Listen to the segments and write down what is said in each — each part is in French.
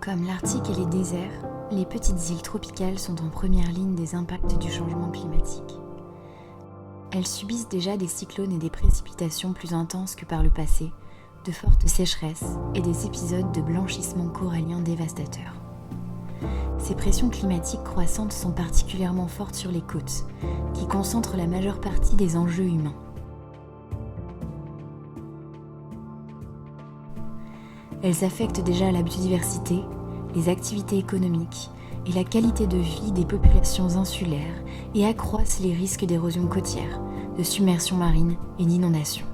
Comme l'Arctique et les déserts, les petites îles tropicales sont en première ligne des impacts du changement climatique. Elles subissent déjà des cyclones et des précipitations plus intenses que par le passé, de fortes sécheresses et des épisodes de blanchissement corallien dévastateurs. Ces pressions climatiques croissantes sont particulièrement fortes sur les côtes, qui concentrent la majeure partie des enjeux humains. Elles affectent déjà la biodiversité, les activités économiques et la qualité de vie des populations insulaires et accroissent les risques d'érosion côtière, de submersion marine et d'inondation.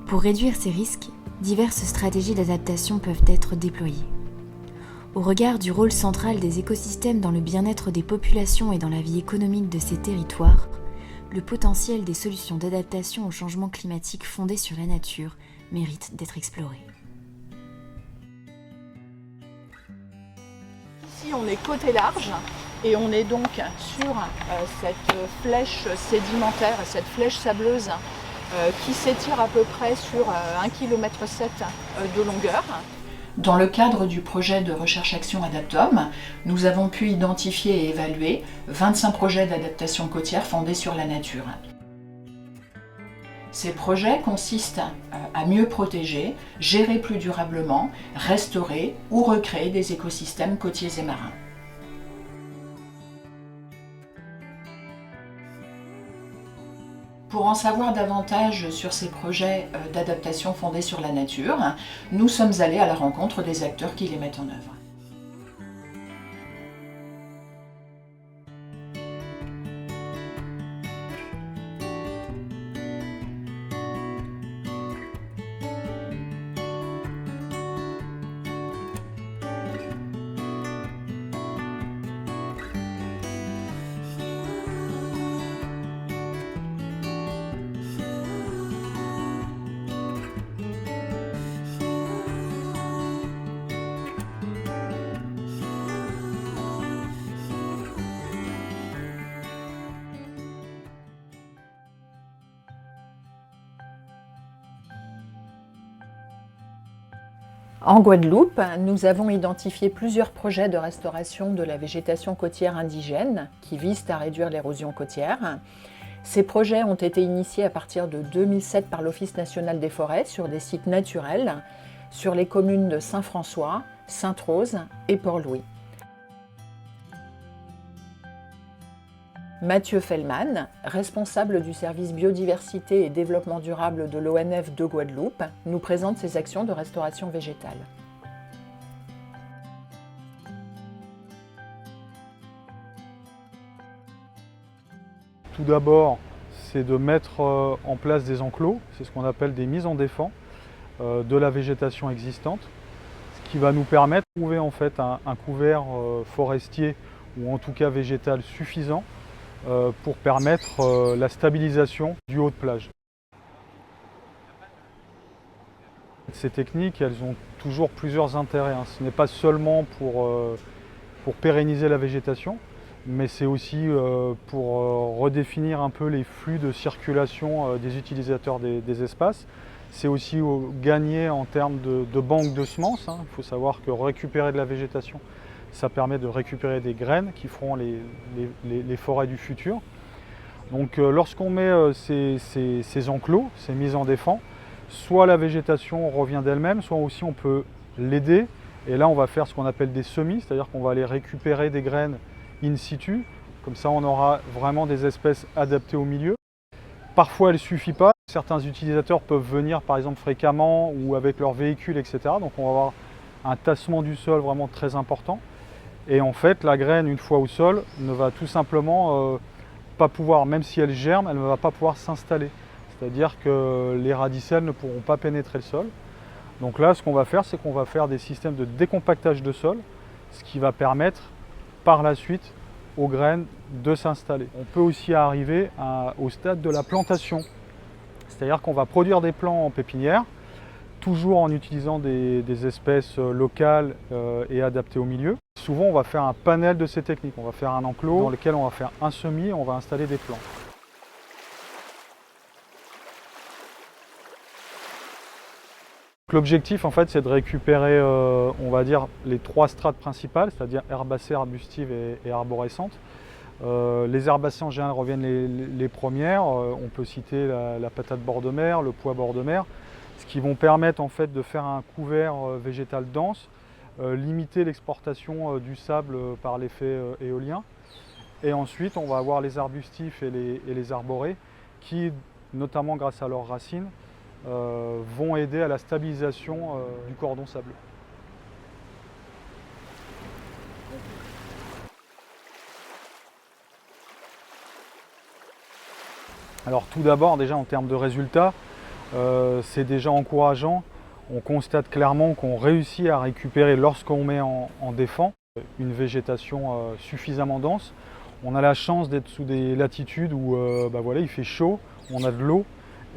Pour réduire ces risques, diverses stratégies d'adaptation peuvent être déployées. Au regard du rôle central des écosystèmes dans le bien-être des populations et dans la vie économique de ces territoires, le potentiel des solutions d'adaptation au changement climatique fondées sur la nature mérite d'être exploré. Ici, on est côté large et on est donc sur cette flèche sédimentaire, cette flèche sableuse qui s'étire à peu près sur 1,7 km de longueur. Dans le cadre du projet de recherche-action Adaptom, nous avons pu identifier et évaluer 25 projets d'adaptation côtière fondés sur la nature. Ces projets consistent à mieux protéger, gérer plus durablement, restaurer ou recréer des écosystèmes côtiers et marins. Pour en savoir davantage sur ces projets d'adaptation fondés sur la nature, nous sommes allés à la rencontre des acteurs qui les mettent en œuvre. En Guadeloupe, nous avons identifié plusieurs projets de restauration de la végétation côtière indigène qui visent à réduire l'érosion côtière. Ces projets ont été initiés à partir de 2007 par l'Office national des forêts sur des sites naturels, sur les communes de Saint-François, Sainte-Rose et Port-Louis. Mathieu Fellman, responsable du service biodiversité et développement durable de l'ONF de Guadeloupe, nous présente ses actions de restauration végétale. Tout d'abord, c'est de mettre en place des enclos, c'est ce qu'on appelle des mises en défend de la végétation existante, ce qui va nous permettre de trouver en fait un couvert forestier ou en tout cas végétal suffisant pour permettre la stabilisation du haut de plage. Ces techniques, elles ont toujours plusieurs intérêts. Ce n'est pas seulement pour pérenniser la végétation, mais c'est aussi pour redéfinir un peu les flux de circulation des utilisateurs des espaces. C'est aussi gagner en termes de banque de semences. Il faut savoir que récupérer de la végétation, ça permet de récupérer des graines qui feront les forêts du futur. Donc lorsqu'on met ces enclos, ces mises en défend, soit la végétation revient d'elle-même, soit aussi on peut l'aider. Et là on va faire ce qu'on appelle des semis, c'est-à-dire qu'on va aller récupérer des graines in situ. Comme ça on aura vraiment des espèces adaptées au milieu. Parfois elle ne suffit pas. Certains utilisateurs peuvent venir par exemple fréquemment ou avec leur véhicule, etc. Donc on va avoir un tassement du sol vraiment très important. Et en fait, la graine, une fois au sol, ne va tout simplement pas pouvoir, même si elle germe, elle ne va pas pouvoir s'installer. C'est-à-dire que les radicelles ne pourront pas pénétrer le sol. Donc là, ce qu'on va faire, c'est qu'on va faire des systèmes de décompactage de sol, ce qui va permettre par la suite aux graines de s'installer. On peut aussi arriver au stade de la plantation. C'est-à-dire qu'on va produire des plants en pépinière, toujours en utilisant des espèces locales et adaptées au milieu. Souvent, on va faire un panel de ces techniques. On va faire un enclos dans lequel on va faire un semis et on va installer des plants. l'objectif en fait c'est de récupérer on va dire les 3 strates principales, c'est-à-dire herbacées, arbustive et arborescentes. Les herbacées en général reviennent les premières, on peut citer la patate bord de mer, le pois bord de mer, ce qui vont permettre en fait de faire un couvert végétal dense, limiter l'exportation du sable par l'effet éolien. Et ensuite on va avoir les arbustifs et les arborées qui, notamment grâce à leurs racines, vont aider à la stabilisation du cordon sableux. Alors tout d'abord, déjà en termes de résultats, c'est déjà encourageant. On constate clairement qu'on réussit à récupérer, lorsqu'on met en défend, une végétation suffisamment dense. On a la chance d'être sous des latitudes où voilà, il fait chaud, on a de l'eau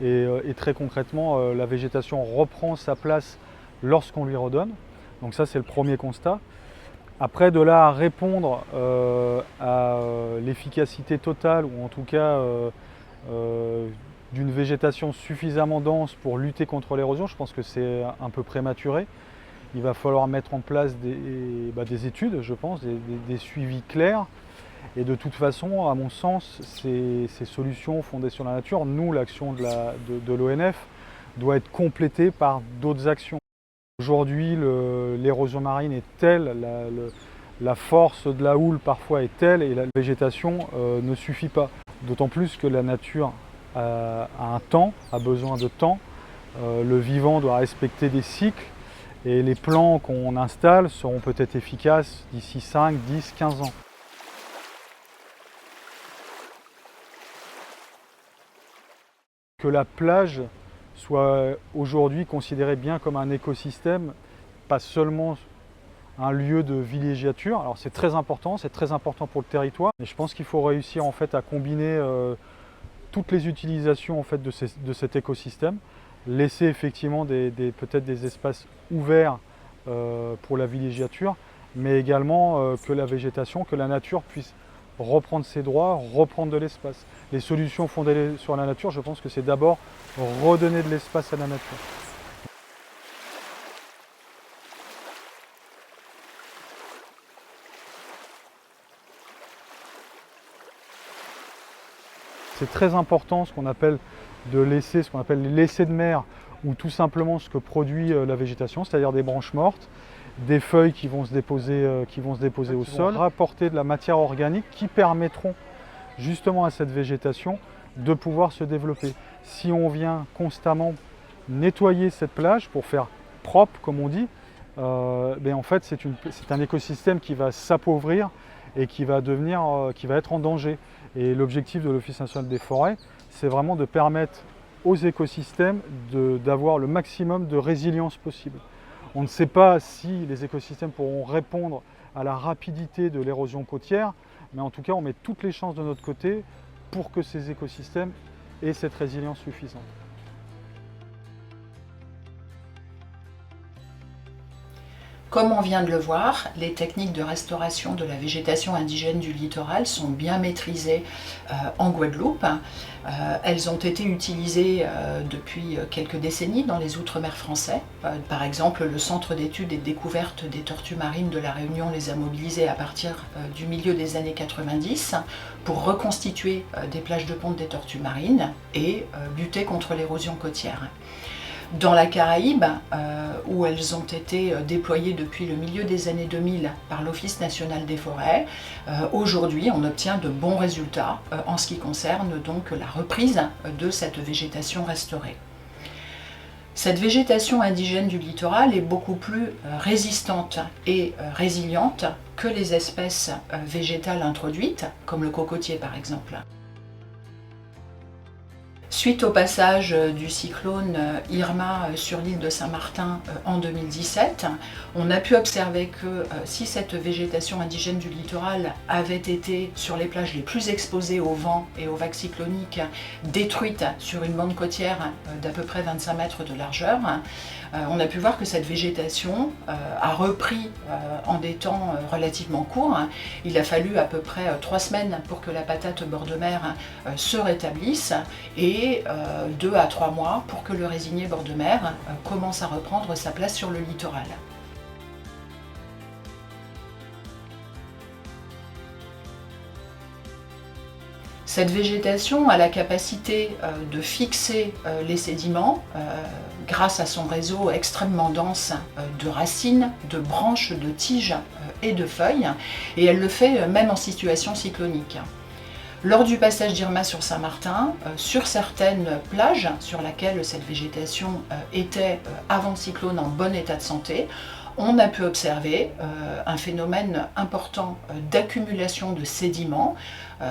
et très concrètement la végétation reprend sa place lorsqu'on lui redonne. Donc ça c'est le premier constat. Après de là à répondre à l'efficacité totale ou en tout cas d'une végétation suffisamment dense pour lutter contre l'érosion, je pense que c'est un peu prématuré. Il va falloir mettre en place des études, je pense, des suivis clairs. Et de toute façon, à mon sens, ces solutions fondées sur la nature, nous, l'action de l'ONF, doit être complétée par d'autres actions. Aujourd'hui, l'érosion marine est telle, la force de la houle parfois est telle et la végétation ne suffit pas. D'autant plus que la nature a un temps, a besoin de temps. Le vivant doit respecter des cycles et les plans qu'on installe seront peut-être efficaces d'ici 5, 10, 15 ans. Que la plage soit aujourd'hui considérée bien comme un écosystème, pas seulement un lieu de villégiature. Alors c'est très important pour le territoire, mais je pense qu'il faut réussir en fait à combiner toutes les utilisations en fait de cet écosystème, laisser effectivement peut-être des espaces ouverts pour la villégiature, mais également que la végétation, que la nature puisse reprendre ses droits, reprendre de l'espace. Les solutions fondées sur la nature, je pense que c'est d'abord redonner de l'espace à la nature. C'est très important ce qu'on appelle les laissés de mer, ou tout simplement ce que produit la végétation, c'est-à-dire des branches mortes, des feuilles qui vont se déposer au sol, rapporter de la matière organique qui permettront justement à cette végétation de pouvoir se développer. Si on vient constamment nettoyer cette plage pour faire propre, comme on dit, en fait c'est un écosystème qui va s'appauvrir et qui va être en danger. Et l'objectif de l'Office national des forêts, c'est vraiment de permettre aux écosystèmes d'avoir le maximum de résilience possible. On ne sait pas si les écosystèmes pourront répondre à la rapidité de l'érosion côtière, mais en tout cas on met toutes les chances de notre côté pour que ces écosystèmes aient cette résilience suffisante. Comme on vient de le voir, les techniques de restauration de la végétation indigène du littoral sont bien maîtrisées en Guadeloupe. Elles ont été utilisées depuis quelques décennies dans les outre-mer français. Par exemple, le Centre d'études et de découverte des tortues marines de la Réunion les a mobilisées à partir du milieu des années 90 pour reconstituer des plages de ponte des tortues marines et lutter contre l'érosion côtière. Dans la Caraïbe, où elles ont été déployées depuis le milieu des années 2000 par l'Office national des forêts, aujourd'hui on obtient de bons résultats en ce qui concerne donc la reprise de cette végétation restaurée. Cette végétation indigène du littoral est beaucoup plus résistante et résiliente que les espèces végétales introduites, comme le cocotier par exemple. Suite au passage du cyclone Irma sur l'île de Saint-Martin en 2017, on a pu observer que si cette végétation indigène du littoral avait été sur les plages les plus exposées au vent et aux vagues cycloniques, détruite sur une bande côtière d'à peu près 25 mètres de largeur, on a pu voir que cette végétation a repris en des temps relativement courts. Il a fallu à peu près 3 semaines pour que la patate bord de mer se rétablisse et et 2 à 3 mois pour que le résinier bord de mer commence à reprendre sa place sur le littoral. Cette végétation a la capacité de fixer les sédiments grâce à son réseau extrêmement dense de racines, de branches, de tiges et de feuilles, et elle le fait même en situation cyclonique. Lors du passage d'Irma sur Saint-Martin, sur certaines plages sur lesquelles cette végétation était avant le cyclone en bon état de santé, on a pu observer un phénomène important d'accumulation de sédiments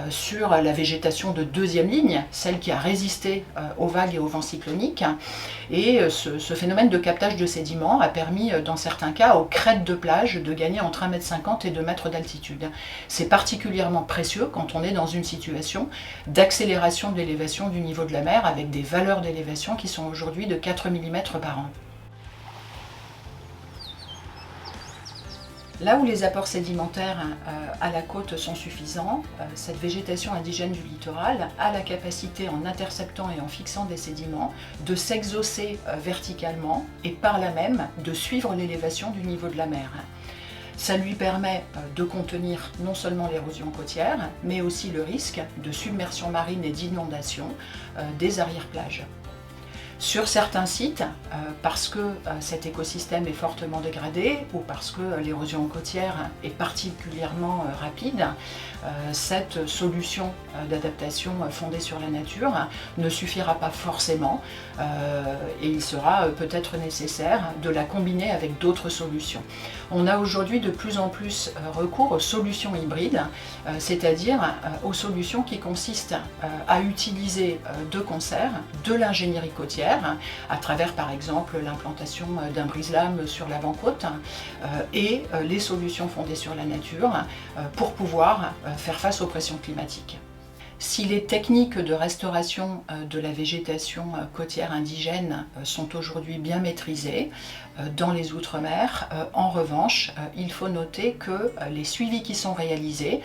sur la végétation de deuxième ligne, celle qui a résisté aux vagues et aux vents cycloniques. Et ce phénomène de captage de sédiments a permis, dans certains cas, aux crêtes de plage de gagner entre 1,50 m et 2 m d'altitude. C'est particulièrement précieux quand on est dans une situation d'accélération de l'élévation du niveau de la mer avec des valeurs d'élévation qui sont aujourd'hui de 4 mm par an. Là où les apports sédimentaires à la côte sont suffisants, cette végétation indigène du littoral a la capacité, en interceptant et en fixant des sédiments, de s'exaucer verticalement et par là même de suivre l'élévation du niveau de la mer. Ça lui permet de contenir non seulement l'érosion côtière, mais aussi le risque de submersion marine et d'inondation des arrière-plages. Sur certains sites, parce que cet écosystème est fortement dégradé ou parce que l'érosion côtière est particulièrement rapide, cette solution d'adaptation fondée sur la nature ne suffira pas forcément et il sera peut-être nécessaire de la combiner avec d'autres solutions. On a aujourd'hui de plus en plus recours aux solutions hybrides, c'est-à-dire aux solutions qui consistent à utiliser de concert de l'ingénierie côtière à travers par exemple l'implantation d'un brise-lames sur l'avant-côte et les solutions fondées sur la nature pour pouvoir faire face aux pressions climatiques. Si les techniques de restauration de la végétation côtière indigène sont aujourd'hui bien maîtrisées dans les Outre-mer, en revanche, il faut noter que les suivis qui sont réalisés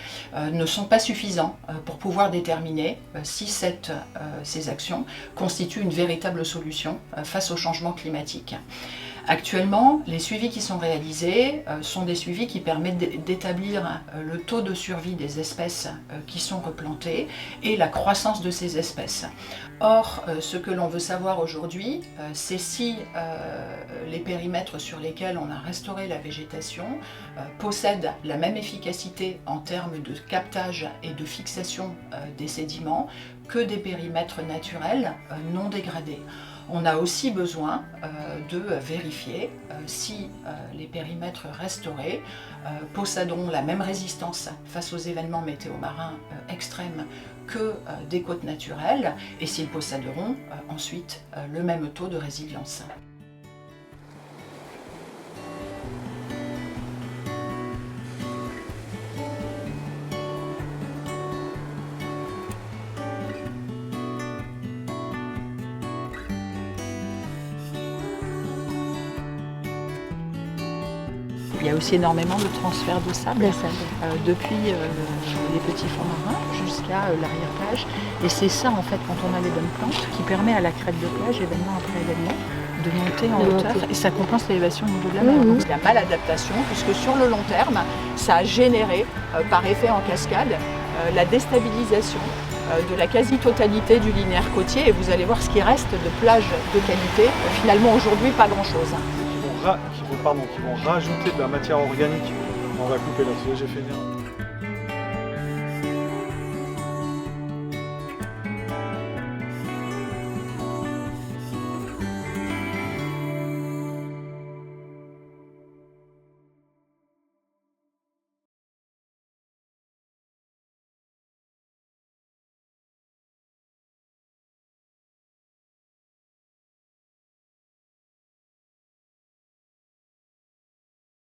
ne sont pas suffisants pour pouvoir déterminer si ces actions constituent une véritable solution face au changement climatique. Actuellement, les suivis qui sont réalisés sont des suivis qui permettent d'établir le taux de survie des espèces qui sont replantées et la croissance de ces espèces. Or, ce que l'on veut savoir aujourd'hui, c'est si les périmètres sur lesquels on a restauré la végétation possèdent la même efficacité en termes de captage et de fixation des sédiments que des périmètres naturels non dégradés. On a aussi besoin de vérifier si les périmètres restaurés posséderont la même résistance face aux événements météo-marins extrêmes que des côtes naturelles et s'ils posséderont ensuite le même taux de résilience. Il y a aussi énormément de transferts de sable depuis les petits fonds marins jusqu'à l'arrière-plage. Et c'est ça, en fait, quand on a les bonnes plantes, qui permet à la crête de plage, événement après événement, de monter en hauteur. Et ça compense l'élévation au niveau de la mer. Donc il y a maladaptation, puisque sur le long terme, ça a généré, par effet en cascade, la déstabilisation de la quasi-totalité du linéaire côtier. Et vous allez voir ce qui reste de plages de qualité. Finalement, aujourd'hui, pas grand-chose. Qui vont rajouter de la matière organique. On va couper là, j'ai fait une erreur.